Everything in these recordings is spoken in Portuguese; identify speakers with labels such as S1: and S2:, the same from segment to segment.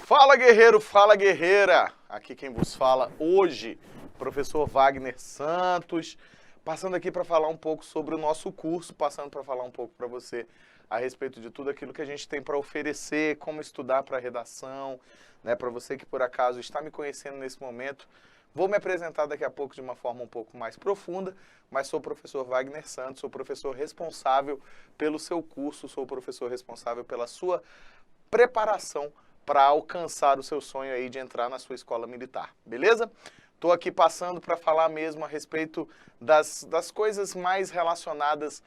S1: Fala guerreiro, fala guerreira! Aqui quem vos fala hoje, professor Wagner Santos, passando aqui para falar um pouco sobre o nosso curso, passando para falar um pouco para você a respeito de tudo aquilo que a gente tem para oferecer, como estudar para redação, né? Para você que por acaso está me conhecendo nesse momento, vou me apresentar daqui a pouco de uma forma um pouco mais profunda, mas sou o professor Wagner Santos, sou professor responsável pelo seu curso, sou o professor responsável pela sua preparação para alcançar o seu sonho aí de entrar na sua escola militar, beleza? Estou aqui passando para falar mesmo a respeito das coisas mais relacionadas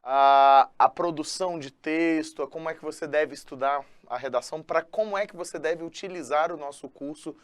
S1: à produção de texto, a como é que você deve estudar a redação, para como é que você deve utilizar o nosso curso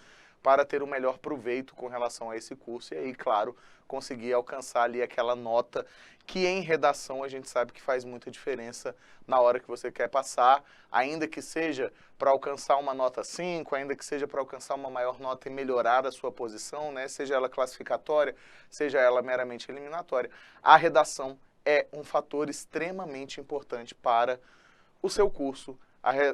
S1: para ter o melhor proveito com relação a esse curso e aí, claro, conseguir alcançar ali aquela nota que em redação a gente sabe que faz muita diferença na hora que você quer passar, ainda que seja para alcançar uma nota 5, ainda que seja para alcançar uma maior nota e melhorar a sua posição, né? Seja ela classificatória, seja ela meramente eliminatória, a redação é um fator extremamente importante para o seu curso.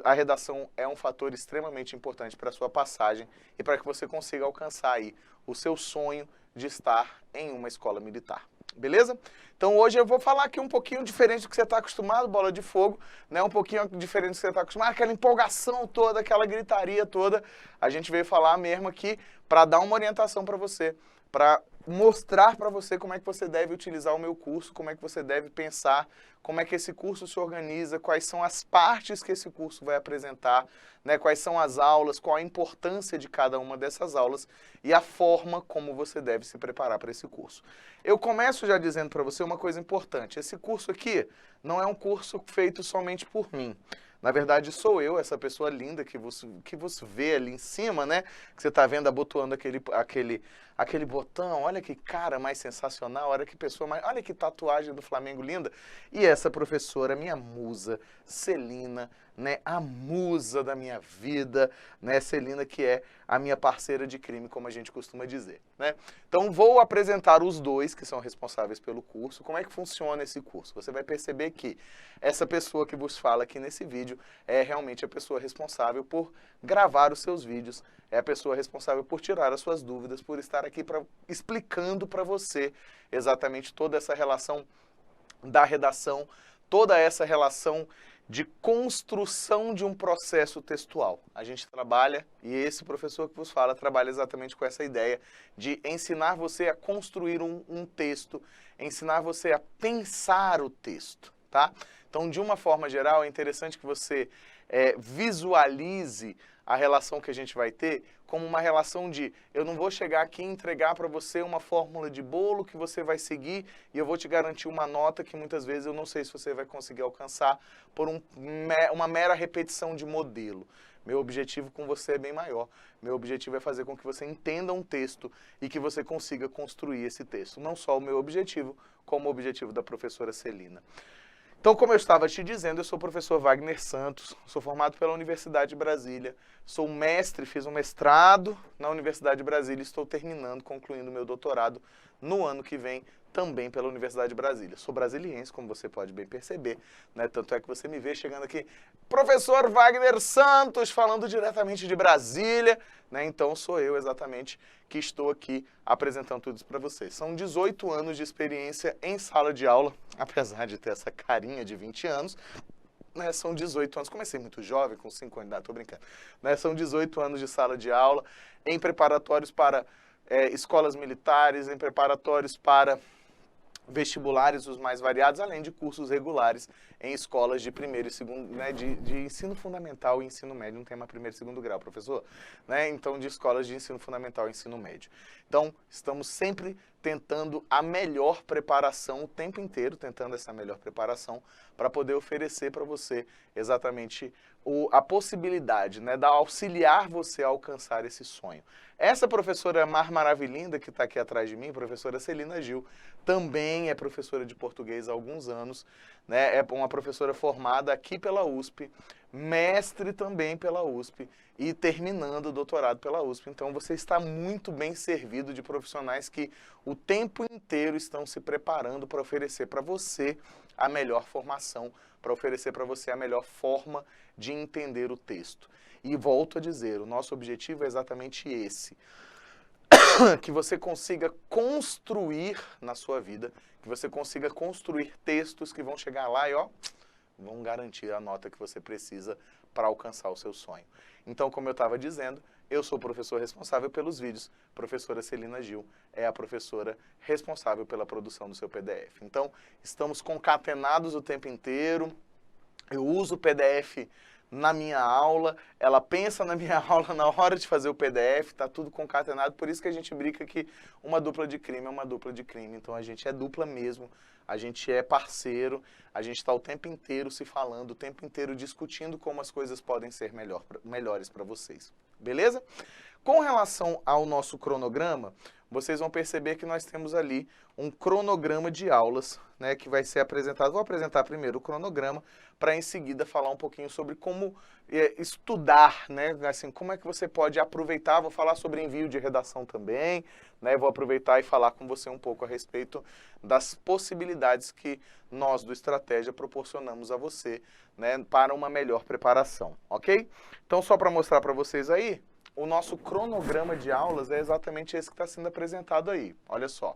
S1: A redação é um fator extremamente importante para a sua passagem e para que você consiga alcançar aí o seu sonho de estar em uma escola militar. Beleza? Então hoje eu vou falar aqui um pouquinho diferente do que você está acostumado, bola de fogo, né? Um pouquinho diferente do que você está acostumado, aquela empolgação toda, aquela gritaria toda. A gente veio falar mesmo aqui para dar uma orientação para você, para mostrar para você como é que você deve utilizar o meu curso, como é que você deve pensar, como é que esse curso se organiza, quais são as partes que esse curso vai apresentar, né, quais são as aulas, qual a importância de cada uma dessas aulas e a forma como você deve se preparar para esse curso. Eu começo já dizendo para você uma coisa importante, esse curso aqui não é um curso feito somente por mim. Na verdade, sou eu, essa pessoa linda que você vê ali em cima, né? Que você está vendo abotoando aquele botão. Olha que cara mais sensacional, olha que pessoa mais... Olha que tatuagem do Flamengo linda. E essa professora, minha musa, Celina, né? A musa da minha vida, né? Celina, que é a minha parceira de crime, como a gente costuma dizer, né? Então, vou apresentar os dois que são responsáveis pelo curso. Como é que funciona esse curso? Você vai perceber que essa pessoa que vos fala aqui nesse vídeo é realmente a pessoa responsável por gravar os seus vídeos, é a pessoa responsável por tirar as suas dúvidas, por estar aqui explicando para você exatamente toda essa relação da redação, toda essa relação de construção de um processo textual. A gente trabalha, e esse professor que vos fala, trabalha exatamente com essa ideia de ensinar você a construir um texto, ensinar você a pensar o texto, tá? Então, de uma forma geral, é interessante que você visualize a relação que a gente vai ter como uma relação de eu não vou chegar aqui e entregar para você uma fórmula de bolo que você vai seguir e eu vou te garantir uma nota que muitas vezes eu não sei se você vai conseguir alcançar por uma mera repetição de modelo. Meu objetivo com você é bem maior. Meu objetivo é fazer com que você entenda um texto e que você consiga construir esse texto. Não só o meu objetivo, como o objetivo da professora Celina. Então, como eu estava te dizendo, eu sou o professor Wagner Santos, sou formado pela Universidade de Brasília, sou mestre, fiz um mestrado na Universidade de Brasília e estou terminando, concluindo meu doutorado no ano que vem, também pela Universidade de Brasília. Sou brasiliense, como você pode bem perceber, né? Tanto é que você me vê chegando aqui, professor Wagner Santos, falando diretamente de Brasília, né? Então sou eu exatamente que estou aqui apresentando tudo isso para vocês. São 18 anos de experiência em sala de aula, apesar de ter essa carinha de 20 anos, né, são 18 anos, comecei muito jovem, com 5 anos, tô brincando, né, são 18 anos de sala de aula, em preparatórios para escolas militares, em preparatórios para vestibulares os mais variados, além de cursos regulares em escolas de primeiro e segundo, né, de ensino fundamental e ensino médio, não tem mais primeiro e segundo grau, professor, né, então de escolas de ensino fundamental e ensino médio. Então, estamos sempre tentando a melhor preparação o tempo inteiro, tentando essa melhor preparação para poder oferecer para você exatamente a possibilidade, né, de auxiliar você a alcançar esse sonho. Essa professora maravilhinda que está aqui atrás de mim, professora Celina Gil, também é professora de português há alguns anos, né, é uma professora formada aqui pela USP, mestre também pela USP e terminando o doutorado pela USP. Então você está muito bem servido de profissionais que o tempo inteiro estão se preparando para oferecer para você a melhor formação, para oferecer para você a melhor forma de entender o texto. E volto a dizer, o nosso objetivo é exatamente esse. Que você consiga construir na sua vida, que você consiga construir textos que vão chegar lá e, ó, vão garantir a nota que você precisa para alcançar o seu sonho. Então, como eu estava dizendo, eu sou o professor responsável pelos vídeos, professora Celina Gil é a professora responsável pela produção do seu PDF. Então, estamos concatenados o tempo inteiro, eu uso o PDF na minha aula, ela pensa na minha aula na hora de fazer o PDF, está tudo concatenado, por isso que a gente brinca que uma dupla de crime é uma dupla de crime, então a gente é dupla mesmo, a gente é parceiro, a gente está o tempo inteiro se falando, o tempo inteiro discutindo como as coisas podem ser melhores para vocês, beleza? Com relação ao nosso cronograma, vocês vão perceber que nós temos ali um cronograma de aulas, né, que vai ser apresentado. Vou apresentar primeiro o cronograma, para em seguida falar um pouquinho sobre como estudar, né, assim, como é que você pode aproveitar. Vou falar sobre envio de redação também, né, vou aproveitar e falar com você um pouco a respeito das possibilidades que nós do Estratégia proporcionamos a você, né, para uma melhor preparação, ok? Então, só para mostrar para vocês aí, o nosso cronograma de aulas é exatamente esse que está sendo apresentado aí. Olha só,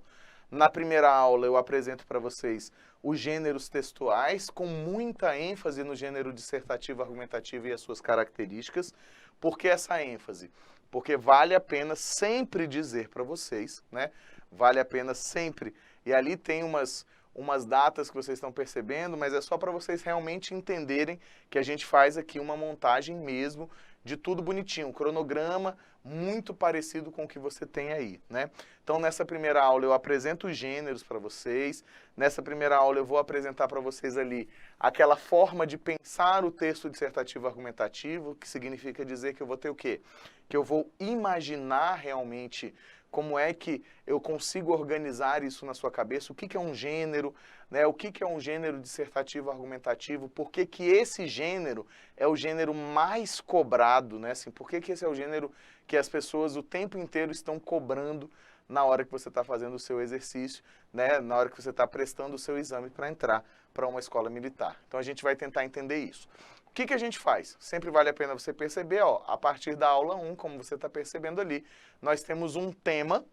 S1: na primeira aula eu apresento para vocês os gêneros textuais, com muita ênfase no gênero dissertativo, argumentativo e as suas características. Por que essa ênfase? Porque vale a pena sempre dizer para vocês, né? Vale a pena sempre. E ali tem umas datas que vocês estão percebendo, mas é só para vocês realmente entenderem que a gente faz aqui uma montagem mesmo de tudo bonitinho, um cronograma muito parecido com o que você tem aí, né? Então, nessa primeira aula eu apresento os gêneros para vocês, nessa primeira aula eu vou apresentar para vocês ali aquela forma de pensar o texto dissertativo argumentativo, que significa dizer que eu vou ter o quê? Que eu vou imaginar realmente como é que eu consigo organizar isso na sua cabeça, o que é um gênero, né? O que é um gênero dissertativo argumentativo, por que que esse gênero é o gênero mais cobrado, né? Assim, por que que esse é o gênero que as pessoas o tempo inteiro estão cobrando na hora que você está fazendo o seu exercício, né? Na hora que você está prestando o seu exame para entrar para uma escola militar. Então a gente vai tentar entender isso. O que que a gente faz? Sempre vale a pena você perceber, ó, a partir da aula 1, como você está percebendo ali, nós temos um tema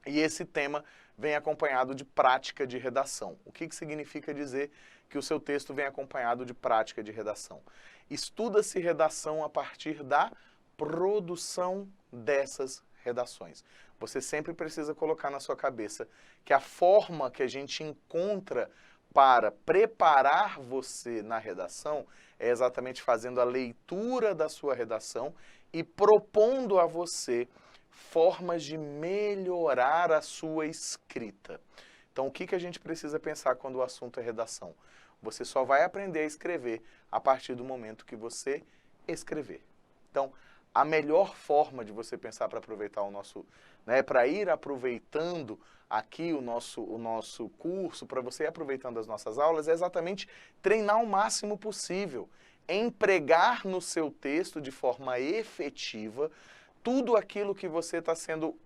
S1: e esse tema vem acompanhado de prática de redação. O que que significa dizer que o seu texto vem acompanhado de prática de redação? Estuda-se redação a partir da produção dessas redações. Você sempre precisa colocar na sua cabeça que a forma que a gente encontra para preparar você na redação é exatamente fazendo a leitura da sua redação e propondo a você formas de melhorar a sua escrita. Então, o que a gente precisa pensar quando o assunto é redação? Você só vai aprender a escrever a partir do momento que você escrever. Então, a melhor forma de você pensar para aproveitar o nosso, né, para ir aproveitando aqui o nosso curso, para você ir aproveitando as nossas aulas, é exatamente treinar o máximo possível, empregar no seu texto de forma efetiva tudo aquilo que você está sendo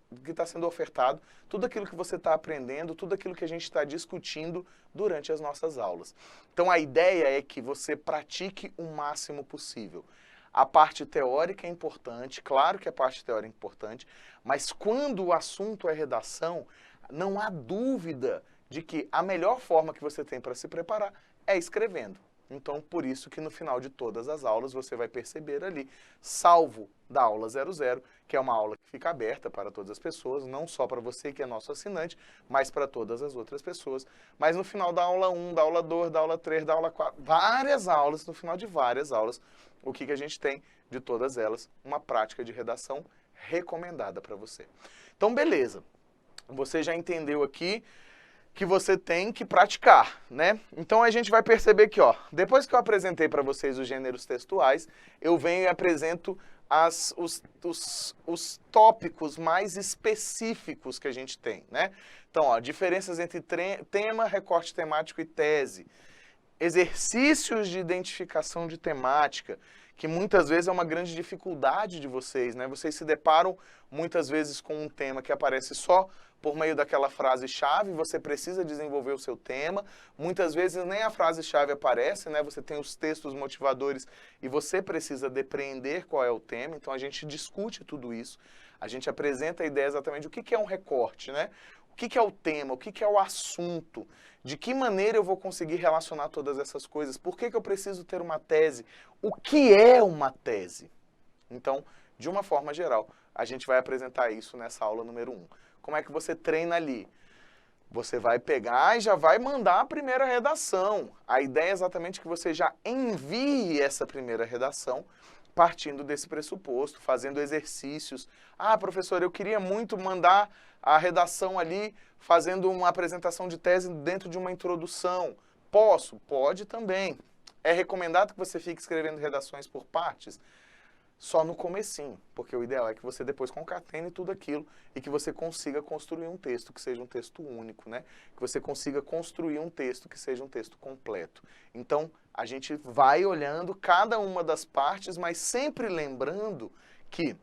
S1: ofertado, tudo aquilo que você está aprendendo, tudo aquilo que a gente está discutindo durante as nossas aulas. Então a ideia é que você pratique o máximo possível. A parte teórica é importante, claro que a parte teórica é importante, mas quando o assunto é redação, não há dúvida de que a melhor forma que você tem para se preparar é escrevendo. Então, por isso que no final de todas as aulas você vai perceber ali, salvo da aula 00, que é uma aula que fica aberta para todas as pessoas, não só para você que é nosso assinante, mas para todas as outras pessoas. Mas no final da aula 1, da aula 2, da aula 3, da aula 4, várias aulas, no final de várias aulas, o que a gente tem de todas elas? Uma prática de redação recomendada para você. Então, beleza. Você já entendeu aqui que você tem que praticar, né? Então a gente vai perceber que, ó, depois que eu apresentei para vocês os gêneros textuais, eu venho e apresento os tópicos mais específicos que a gente tem, né? Então, ó, diferenças entre tema, recorte temático e tese, exercícios de identificação de temática, que muitas vezes é uma grande dificuldade de vocês, né? Vocês se deparam muitas vezes com um tema que aparece só por meio daquela frase-chave, você precisa desenvolver o seu tema. Muitas vezes nem a frase-chave aparece, né? Você tem os textos motivadores e você precisa depreender qual é o tema. Então a gente discute tudo isso. A gente apresenta a ideia exatamente do que é um recorte, né? O que é o tema, o que é o assunto, de que maneira eu vou conseguir relacionar todas essas coisas, por que eu preciso ter uma tese, o que é uma tese. Então, de uma forma geral, a gente vai apresentar isso nessa aula número 1. Como é que você treina ali? Você vai pegar e já vai mandar a primeira redação. A ideia é exatamente que você já envie essa primeira redação partindo desse pressuposto, fazendo exercícios. Ah, professor, eu queria muito mandar a redação ali fazendo uma apresentação de tese dentro de uma introdução. Posso? Pode também. É recomendado que você fique escrevendo redações por partes? Só no comecinho, porque o ideal é que você depois concatene tudo aquilo e que você consiga construir um texto que seja um texto único, né? Que você consiga construir um texto que seja um texto completo. Então, a gente vai olhando cada uma das partes, mas sempre lembrando que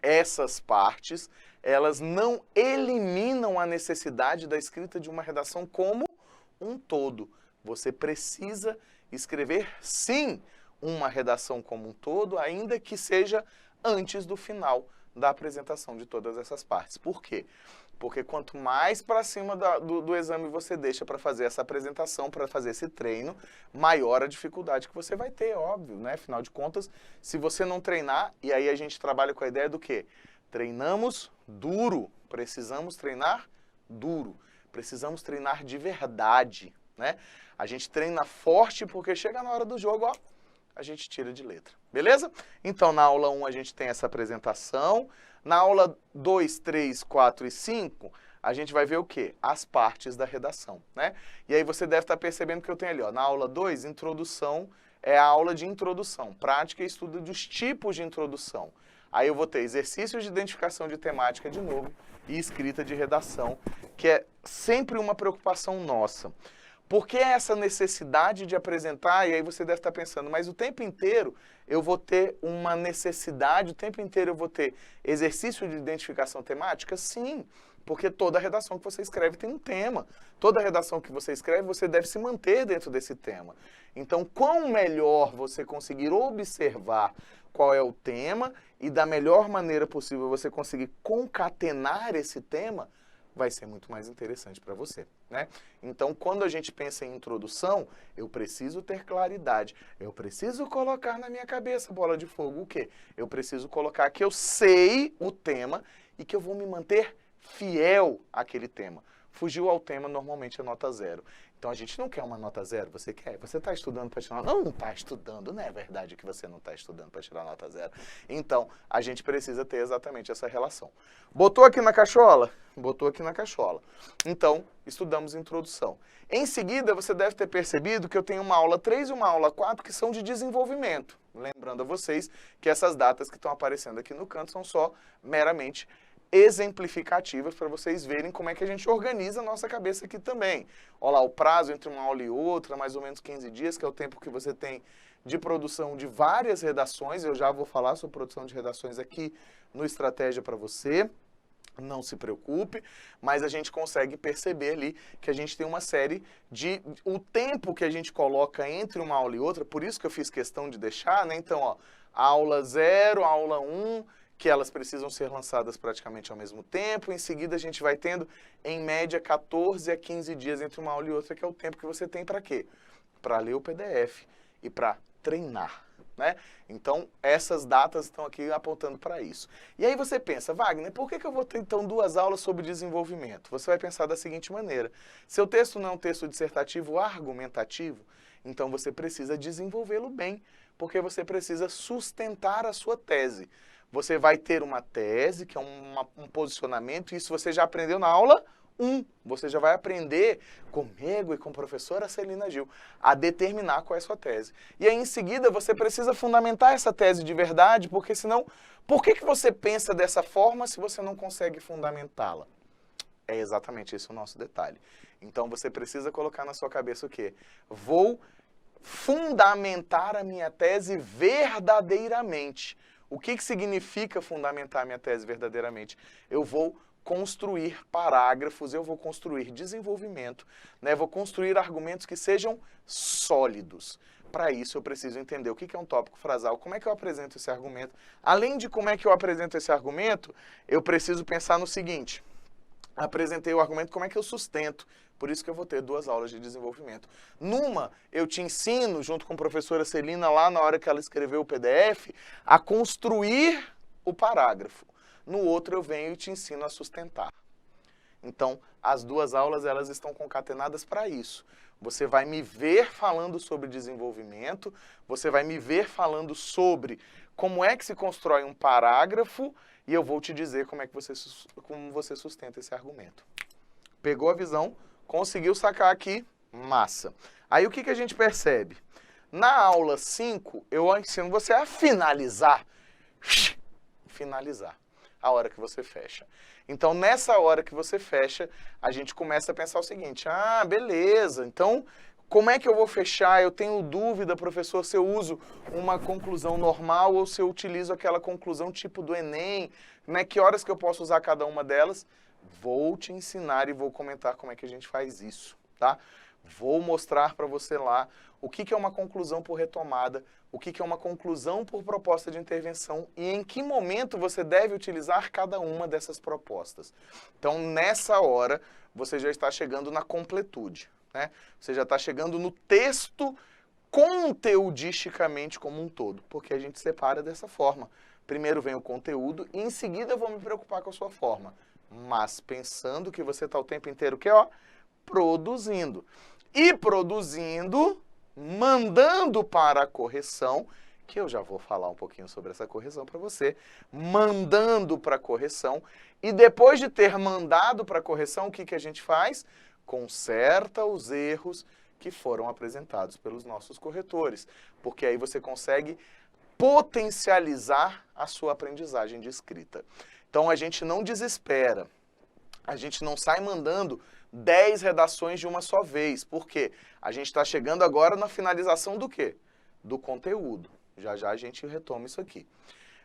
S1: essas partes, elas não eliminam a necessidade da escrita de uma redação como um todo. Você precisa escrever, sim, uma redação como um todo, ainda que seja antes do final da apresentação de todas essas partes. Por quê? Porque quanto mais para cima do exame você deixa para fazer essa apresentação, para fazer esse treino, maior a dificuldade que você vai ter, óbvio, né? Afinal de contas, se você não treinar, e aí a gente trabalha com a ideia do quê? Treinamos duro, precisamos treinar duro, precisamos treinar de verdade, né? A gente treina forte porque chega na hora do jogo, ó, a gente tira de letra, beleza? Então, na aula 1 a gente tem essa apresentação. Na aula 2, 3, 4 e 5, a gente vai ver o quê? As partes da redação, né? E aí você deve estar percebendo que eu tenho ali, ó, na aula 2, introdução, é a aula de introdução, prática e estudo dos tipos de introdução. Aí eu vou ter exercícios de identificação de temática de novo e escrita de redação, que é sempre uma preocupação nossa. Por que essa necessidade de apresentar? E aí você deve estar pensando, mas o tempo inteiro eu vou ter uma necessidade, o tempo inteiro eu vou ter exercício de identificação temática? Sim, porque toda redação que você escreve tem um tema. Toda redação que você escreve, você deve se manter dentro desse tema. Então, quão melhor você conseguir observar qual é o tema e da melhor maneira possível você conseguir concatenar esse tema, vai ser muito mais interessante para você, né? Então, quando a gente pensa em introdução, eu preciso ter claridade. Eu preciso colocar na minha cabeça, bola de fogo, o quê? Eu preciso colocar que eu sei o tema e que eu vou me manter fiel àquele tema. Fugiu ao tema, normalmente é nota 0. Então, a gente não quer uma nota 0, você quer? Você está estudando para tirar nota? Não está estudando, não é verdade que você não está estudando para tirar nota 0. Então, a gente precisa ter exatamente essa relação. Botou aqui na cachola? Botou aqui na cachola. Então, estudamos introdução. Em seguida, você deve ter percebido que eu tenho uma aula 3 e uma aula 4 que são de desenvolvimento. Lembrando a vocês que essas datas que estão aparecendo aqui no canto são só meramente exemplificativas para vocês verem como é que a gente organiza a nossa cabeça aqui também. Olha lá, o prazo entre uma aula e outra, mais ou menos 15 dias, que é o tempo que você tem de produção de várias redações. Eu já vou falar sobre produção de redações aqui no Estratégia para você. Não se preocupe, mas a gente consegue perceber ali que a gente tem uma série de... O tempo que a gente coloca entre uma aula e outra, por isso que eu fiz questão de deixar, né? Então, ó, aula 0, aula 1... que elas precisam ser lançadas praticamente ao mesmo tempo. Em seguida, a gente vai tendo, em média, 14 a 15 dias entre uma aula e outra, que é o tempo que você tem para quê? Para ler o PDF e para treinar, né? Então, essas datas estão aqui apontando para isso. E aí você pensa, Wagner, por que eu vou ter, então, 2 aulas sobre desenvolvimento? Você vai pensar da seguinte maneira. Seu texto não é um texto dissertativo argumentativo, então você precisa desenvolvê-lo bem, porque você precisa sustentar a sua tese. Você vai ter uma tese, que é um posicionamento, e isso você já aprendeu na aula 1. Você já vai aprender comigo e com a professora Celina Gil a determinar qual é a sua tese. E aí, em seguida, você precisa fundamentar essa tese de verdade, porque senão, por que você pensa dessa forma se você não consegue fundamentá-la? É exatamente esse o nosso detalhe. Então, você precisa colocar na sua cabeça o quê? Vou fundamentar a minha tese verdadeiramente. O que significa fundamentar minha tese verdadeiramente? Eu vou construir parágrafos, eu vou construir desenvolvimento, né? Vou construir argumentos que sejam sólidos. Para isso eu preciso entender o que é um tópico frasal, como é que eu apresento esse argumento. Além de como é que eu apresento esse argumento, eu preciso pensar no seguinte: apresentei o argumento, como é que eu sustento? Por isso que eu vou ter 2 aulas de desenvolvimento. Numa, eu te ensino, junto com a professora Celina, lá na hora que ela escreveu o PDF, a construir o parágrafo. No outro, eu venho e te ensino a sustentar. Então, as 2 aulas, elas estão concatenadas para isso. Você vai me ver falando sobre desenvolvimento, você vai me ver falando sobre como é que se constrói um parágrafo, e eu vou te dizer como você sustenta esse argumento. Pegou a visão? Conseguiu sacar aqui? Massa. Aí o que a gente percebe? Na aula 5, eu ensino você a finalizar. Finalizar. A hora que você fecha. Então, nessa hora que você fecha, a gente começa a pensar o seguinte: ah, beleza, então como é que eu vou fechar? Eu tenho dúvida, professor, se eu uso uma conclusão normal ou se eu utilizo aquela conclusão tipo do Enem, né? Que horas que eu posso usar cada uma delas? Vou te ensinar e vou comentar como é que a gente faz isso, tá? Vou mostrar para você lá o que é uma conclusão por retomada, o que é uma conclusão por proposta de intervenção e em que momento você deve utilizar cada uma dessas propostas. Então, nessa hora, você já está chegando na completude, né? Você já está chegando no texto conteudisticamente como um todo, porque a gente separa dessa forma. Primeiro vem o conteúdo e em seguida eu vou me preocupar com a sua forma. Mas pensando que você está o tempo inteiro, produzindo. E produzindo, mandando para a correção, que eu já vou falar um pouquinho sobre essa correção para você, mandando para a correção, e depois de ter mandado para a correção, o que a gente faz? Conserta os erros que foram apresentados pelos nossos corretores, porque aí você consegue potencializar a sua aprendizagem de escrita. Então a gente não desespera, a gente não sai mandando 10 redações de uma só vez. Por quê? A gente está chegando agora na finalização do quê? Do conteúdo. Já já a gente retoma isso aqui.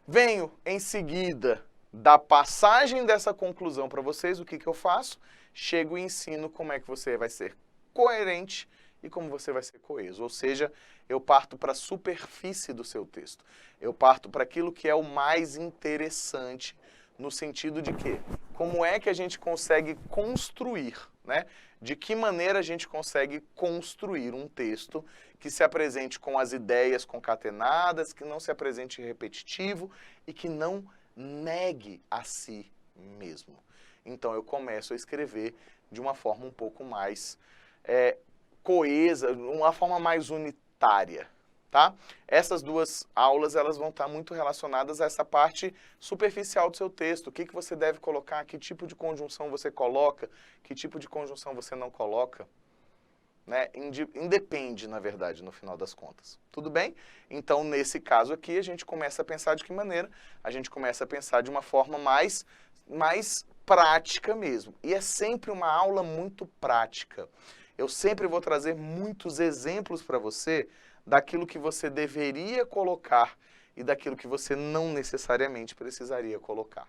S1: Venho em seguida da passagem dessa conclusão para vocês, o que eu faço? Chego e ensino como é que você vai ser coerente e como você vai ser coeso. Ou seja, eu parto para a superfície do seu texto. Eu parto para aquilo que é o mais interessante, no sentido de que, como é que a gente consegue construir, né? De que maneira a gente consegue construir um texto que se apresente com as ideias concatenadas, que não se apresente repetitivo e que não negue a si mesmo. Então eu começo a escrever de uma forma um pouco mais coesa, uma forma mais unitária. Tá? Essas 2 aulas elas vão estar muito relacionadas a essa parte superficial do seu texto. O que você deve colocar, que tipo de conjunção você coloca, que tipo de conjunção você não coloca. Né? Independe, na verdade, no final das contas. Tudo bem? Então, nesse caso aqui, a gente começa a pensar de que maneira? A gente começa a pensar de uma forma mais prática mesmo. E é sempre uma aula muito prática. Eu sempre vou trazer muitos exemplos para você daquilo que você deveria colocar e daquilo que você não necessariamente precisaria colocar.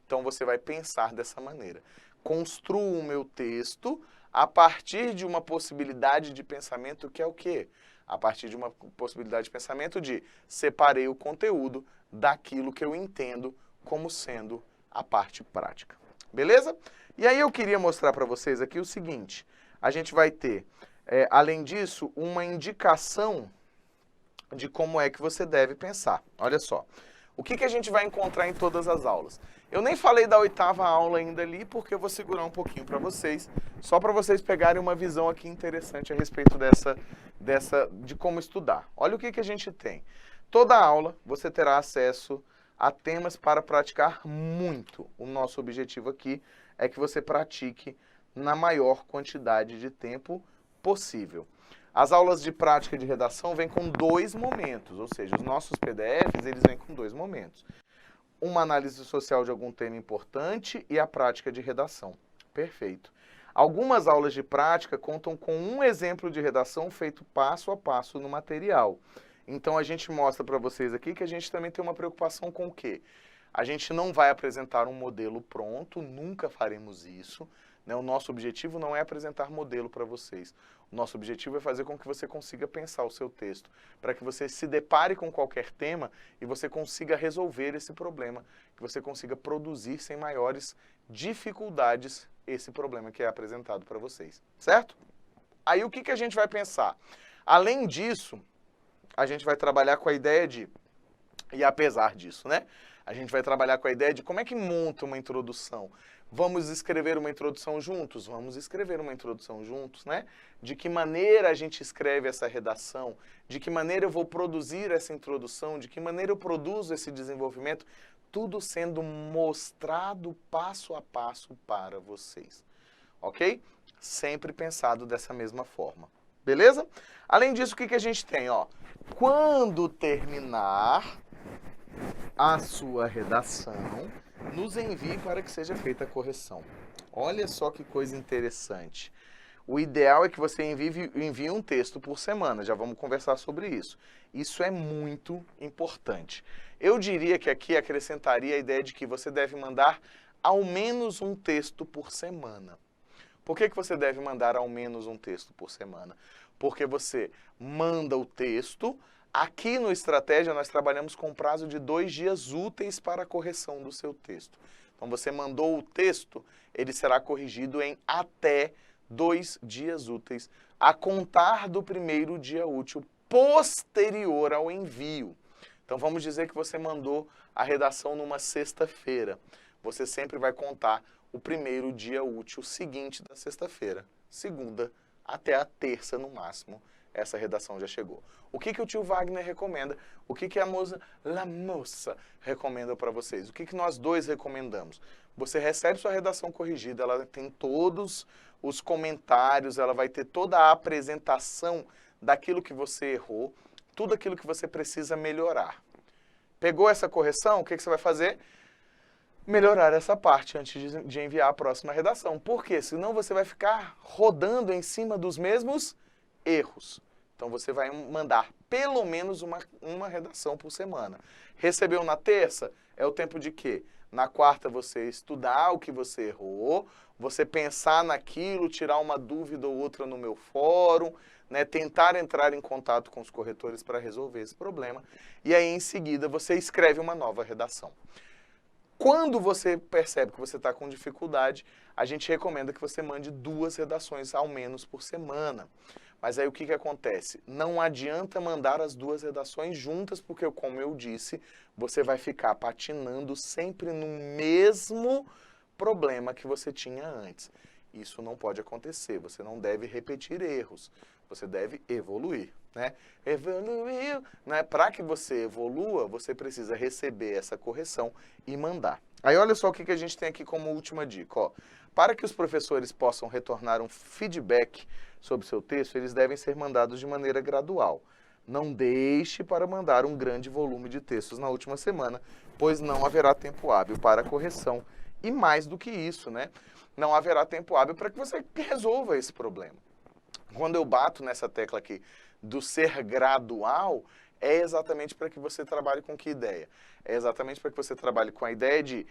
S1: Então você vai pensar dessa maneira. Construo o meu texto a partir de uma possibilidade de pensamento que é o quê? A partir de uma possibilidade de pensamento de separei o conteúdo daquilo que eu entendo como sendo a parte prática. Beleza? E aí eu queria mostrar para vocês aqui o seguinte. A gente vai ter, além disso, uma indicação de como é que você deve pensar. Olha só, o que a gente vai encontrar em todas as aulas? Eu nem falei da 8ª aula ainda ali, porque eu vou segurar um pouquinho para vocês, só para vocês pegarem uma visão aqui interessante a respeito de como estudar. Olha o que a gente tem. Toda aula você terá acesso a temas para praticar muito. O nosso objetivo aqui é que você pratique na maior quantidade de tempo possível. As aulas de prática de redação vêm com 2 momentos, ou seja, os nossos PDFs eles vêm com 2 momentos. Uma análise social de algum tema importante e a prática de redação. Perfeito. Algumas aulas de prática contam com um exemplo de redação feito passo a passo no material. Então a gente mostra para vocês aqui que a gente também tem uma preocupação com o quê? A gente não vai apresentar um modelo pronto, nunca faremos isso, né? O nosso objetivo não é apresentar modelo para vocês. O nosso objetivo é fazer com que você consiga pensar o seu texto, para que você se depare com qualquer tema e você consiga resolver esse problema, que você consiga produzir sem maiores dificuldades esse problema que é apresentado para vocês, certo? Aí o que a gente vai pensar? Além disso, a gente vai trabalhar com a ideia de, e apesar disso, né? A gente vai trabalhar com a ideia de como é que monta uma introdução. Vamos escrever uma introdução juntos? Vamos escrever uma introdução juntos, né? De que maneira a gente escreve essa redação? De que maneira eu vou produzir essa introdução? De que maneira eu produzo esse desenvolvimento? Tudo sendo mostrado passo a passo para vocês, ok? Sempre pensado dessa mesma forma, beleza? Além disso, o que a gente tem, ó? Quando terminar a sua redação, nos envie para que seja feita a correção. Olha só que coisa interessante. O ideal é que você envie um texto por semana, já vamos conversar sobre isso. Isso é muito importante. Eu diria que aqui acrescentaria a ideia de que você deve mandar ao menos um texto por semana. Por que você deve mandar ao menos um texto por semana? Porque você manda o texto. Aqui no Estratégia nós trabalhamos com prazo de 2 dias úteis para a correção do seu texto. Então você mandou o texto, ele será corrigido em até 2 dias úteis, a contar do primeiro dia útil posterior ao envio. Então vamos dizer que você mandou a redação numa sexta-feira. Você sempre vai contar o primeiro dia útil seguinte da sexta-feira. Segunda até a terça no máximo, essa redação já chegou. O que o tio Wagner recomenda? O que a moça recomenda para vocês? O que nós dois recomendamos? Você recebe sua redação corrigida, ela tem todos os comentários, ela vai ter toda a apresentação daquilo que você errou, tudo aquilo que você precisa melhorar. Pegou essa correção, o que você vai fazer? Melhorar essa parte antes de enviar a próxima redação. Por quê? Senão você vai ficar rodando em cima dos mesmos erros. Então você vai mandar pelo menos uma redação por semana. Recebeu na terça, é o tempo de quê? Na quarta você estudar o que você errou, você pensar naquilo, tirar uma dúvida ou outra no meu fórum, né, tentar entrar em contato com os corretores para resolver esse problema. E aí em seguida você escreve uma nova redação. Quando você percebe que você está com dificuldade, a gente recomenda que você mande 2 redações ao menos por semana. Mas aí o que acontece? Não adianta mandar as 2 redações juntas, porque, como eu disse, você vai ficar patinando sempre no mesmo problema que você tinha antes. Isso não pode acontecer, você não deve repetir erros, você deve evoluir, né? Evoluiu, né? Para que você evolua, você precisa receber essa correção e mandar. Aí olha só o que a gente tem aqui como última dica, ó. Para que os professores possam retornar um feedback sobre seu texto, eles devem ser mandados de maneira gradual. Não deixe para mandar um grande volume de textos na última semana, pois não haverá tempo hábil para correção. E mais do que isso, né? Não haverá tempo hábil para que você resolva esse problema. Quando eu bato nessa tecla aqui do ser gradual, é exatamente para que você trabalhe com que ideia? É exatamente para que você trabalhe com a ideia de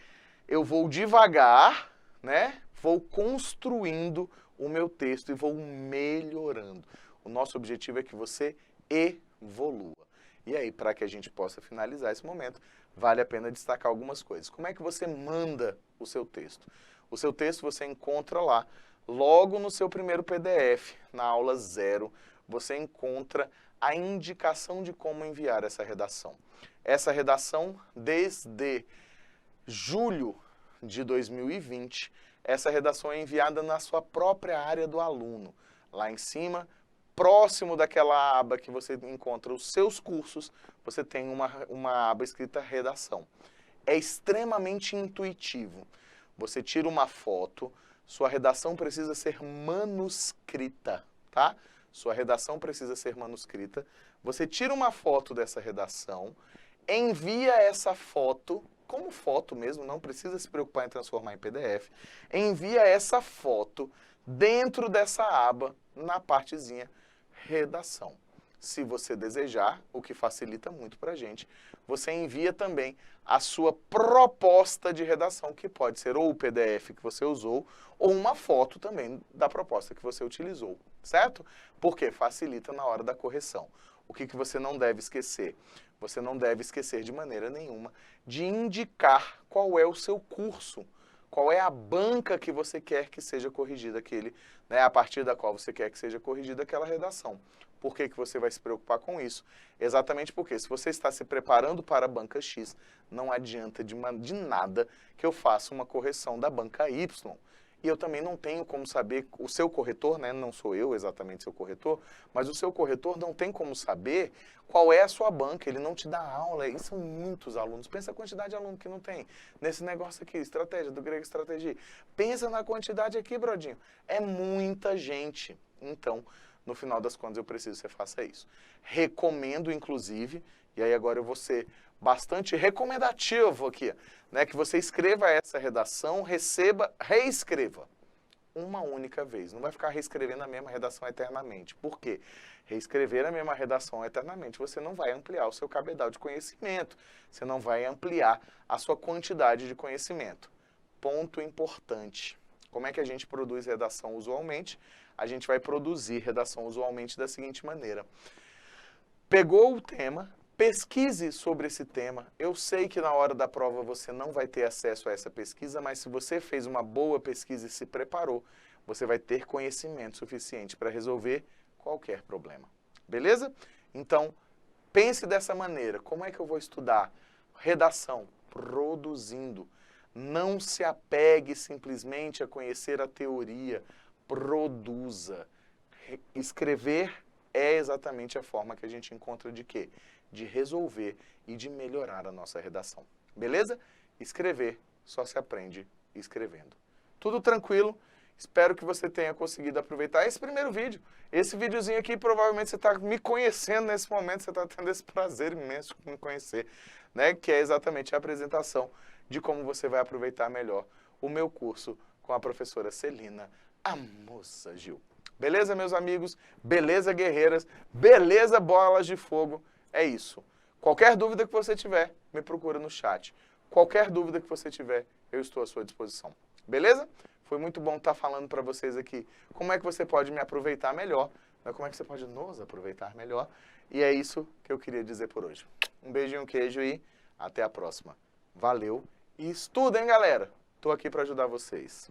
S1: eu vou devagar, né? Vou construindo o meu texto e vou melhorando. O nosso objetivo é que você evolua. E aí, para que a gente possa finalizar esse momento, vale a pena destacar algumas coisas. Como é que você manda o seu texto? O seu texto você encontra lá, logo no seu primeiro PDF, na aula 0, você encontra a indicação de como enviar essa redação. Essa redação, desde julho de 2020, essa redação é enviada na sua própria área do aluno. Lá em cima, próximo daquela aba que você encontra os seus cursos, você tem uma aba escrita redação. É extremamente intuitivo. Você tira uma foto, sua redação precisa ser manuscrita, tá? Sua redação precisa ser manuscrita. Você tira uma foto dessa redação, envia essa foto, como foto mesmo, não precisa se preocupar em transformar em PDF, envia essa foto dentro dessa aba, na partezinha redação. se você desejar, o que facilita muito para a gente, você envia também a sua proposta de redação, que pode ser ou o PDF que você usou, ou uma foto também da proposta que você utilizou, certo? Porque facilita na hora da correção. O que você não deve esquecer? Você não deve esquecer de maneira nenhuma de indicar qual é o seu curso, qual é a banca que você quer que seja corrigida a partir da qual você quer que seja corrigida aquela redação. Por que você vai se preocupar com isso? Exatamente porque se você está se preparando para a banca X, não adianta de nada que eu faça uma correção da banca Y. E eu também não tenho como saber, o seu corretor, né, não sou eu exatamente seu corretor, mas o seu corretor não tem como saber qual é a sua banca, ele não te dá aula, e são muitos alunos. Pensa a quantidade de aluno que não tem nesse negócio aqui, estratégia, do grego estratégia. Pensa na quantidade aqui, brodinho. É muita gente. Então, no final das contas, eu preciso que você faça isso. Recomendo, inclusive, e aí agora eu vou ser bastante recomendativo aqui, né, que você escreva essa redação, reescreva uma única vez. Não vai ficar reescrevendo a mesma redação eternamente. Por quê? Reescrever a mesma redação eternamente, você não vai ampliar o seu cabedal de conhecimento, você não vai ampliar a sua quantidade de conhecimento. Ponto importante. Como é que a gente produz redação usualmente? A gente vai produzir redação usualmente da seguinte maneira. Pegou o tema, pesquise sobre esse tema. Eu sei que na hora da prova você não vai ter acesso a essa pesquisa, mas se você fez uma boa pesquisa e se preparou, você vai ter conhecimento suficiente para resolver qualquer problema. Beleza? Então, pense dessa maneira. Como é que eu vou estudar? Redação, produzindo. Não se apegue simplesmente a conhecer a teoria. Produza. Escrever é exatamente a forma que a gente encontra de quê? De resolver e de melhorar a nossa redação. Beleza? Escrever só se aprende escrevendo. Tudo tranquilo? Espero que você tenha conseguido aproveitar esse primeiro vídeo. Esse videozinho aqui, provavelmente você está me conhecendo nesse momento, você está tendo esse prazer imenso de me conhecer, né? Que é exatamente a apresentação de como você vai aproveitar melhor o meu curso com a professora Celina, a Moça Gil. Beleza, meus amigos? Beleza, guerreiras? Beleza, bolas de fogo? É isso. Qualquer dúvida que você tiver, me procura no chat. Qualquer dúvida que você tiver, eu estou à sua disposição. Beleza? Foi muito bom estar falando para vocês aqui como é que você pode me aproveitar melhor, né? Como é que você pode nos aproveitar melhor. E é isso que eu queria dizer por hoje. Um beijinho, um queijo e até a próxima. Valeu e estudem, galera! Estou aqui para ajudar vocês.